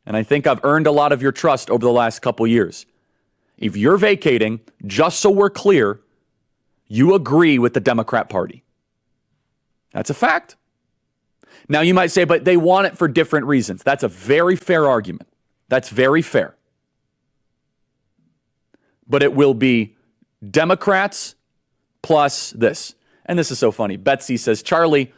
and I think I've earned a lot of your trust over the last couple years. If you're vacating, just so we're clear, you agree with the Democrat Party. That's a fact. Now you might say, but they want it for different reasons. That's a very fair argument. That's very fair. But it will be Democrats plus this. And this is so funny. Betsy says, Charlie,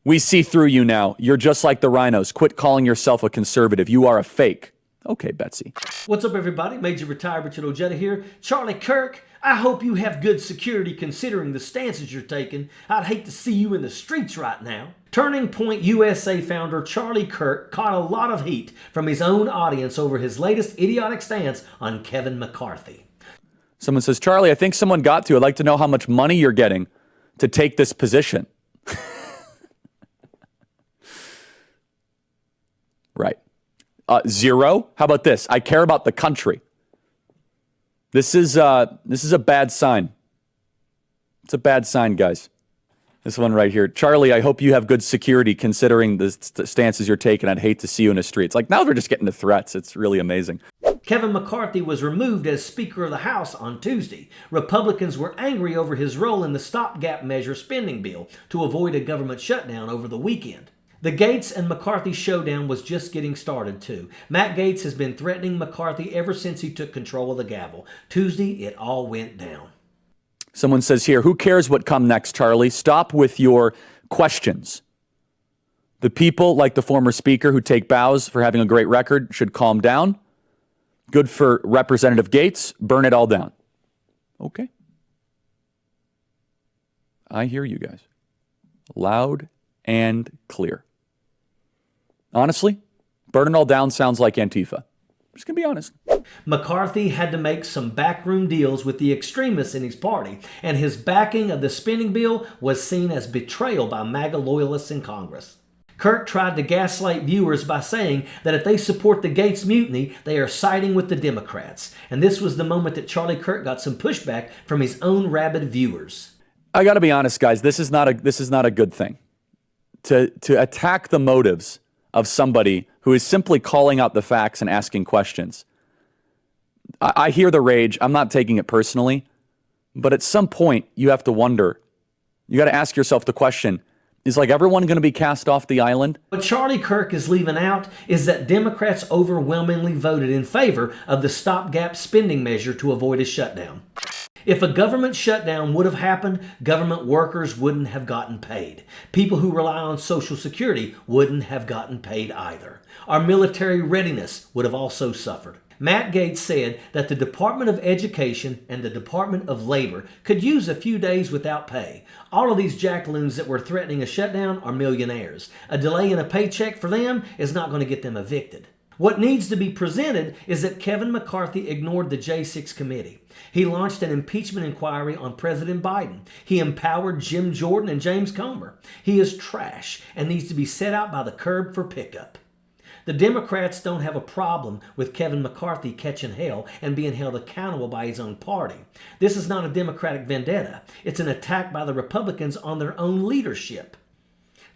we see through you now. You're just like the rhinos. Quit calling yourself a conservative. You are a fake. Okay, Betsy. What's up, everybody? Major Retired Richard Ojeda here. Charlie Kirk, I hope you have good security considering the stances you're taking. I'd hate to see you in the streets right now. Turning Point USA founder Charlie Kirk caught a lot of heat from his own audience over his latest idiotic stance on Kevin McCarthy. Someone says, Charlie, I think someone got to. I'd like to know how much money you're getting to take this position. Right. Zero. How about this? I care about the country. This is a bad sign. It's a bad sign, guys. This one right here. Charlie, I hope you have good security considering the stances you're taking. I'd hate to see you in the streets. Like, now they're just getting to threats. It's really amazing. Kevin McCarthy was removed as Speaker of the House on Tuesday. Republicans were angry over his role in the stopgap measure spending bill to avoid a government shutdown over the weekend. The Gaetz and McCarthy showdown was just getting started, too. Matt Gaetz has been threatening McCarthy ever since he took control of the gavel. Tuesday, it all went down. Someone says here, who cares what come next, Charlie? Stop with your questions. The people, like the former speaker who take bows for having a great record, should calm down. Good for Representative Gaetz. Burn it all down. Okay. I hear you guys. Loud and clear. Honestly, burn it all down sounds like Antifa. I'm just going to be honest. McCarthy had to make some backroom deals with the extremists in his party, and his backing of the spending bill was seen as betrayal by MAGA loyalists in Congress. Kirk tried to gaslight viewers by saying that if they support the Gaetz mutiny, they are siding with the Democrats. And this was the moment that Charlie Kirk got some pushback from his own rabid viewers. I got to be honest, guys. This is not a good thing. To attack the motives of somebody who is simply calling out the facts and asking questions. I hear the rage. I'm not taking it personally. But at some point, you have to wonder. You got to ask yourself the question, is like everyone going to be cast off the island? What Charlie Kirk is leaving out is that Democrats overwhelmingly voted in favor of the stopgap spending measure to avoid a shutdown. If a government shutdown would have happened, government workers wouldn't have gotten paid. People who rely on Social Security wouldn't have gotten paid either. Our military readiness would have also suffered. Matt Gaetz said that the Department of Education and the Department of Labor could use a few days without pay. All of these jackaloons that were threatening a shutdown are millionaires. A delay in a paycheck for them is not going to get them evicted. What needs to be presented is that Kevin McCarthy ignored the J6 committee. He launched an impeachment inquiry on President Biden. He empowered Jim Jordan and James Comer. He is trash and needs to be set out by the curb for pickup. The Democrats don't have a problem with Kevin McCarthy catching hell and being held accountable by his own party. This is not a Democratic vendetta. It's an attack by the Republicans on their own leadership.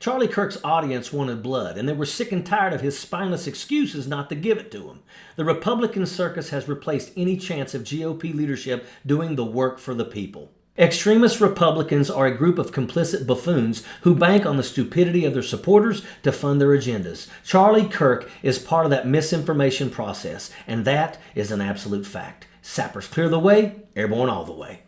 Charlie Kirk's audience wanted blood, and they were sick and tired of his spineless excuses not to give it to him. The Republican circus has replaced any chance of GOP leadership doing the work for the people. Extremist Republicans are a group of complicit buffoons who bank on the stupidity of their supporters to fund their agendas. Charlie Kirk is part of that misinformation process, and that is an absolute fact. Sappers clear the way, airborne all the way.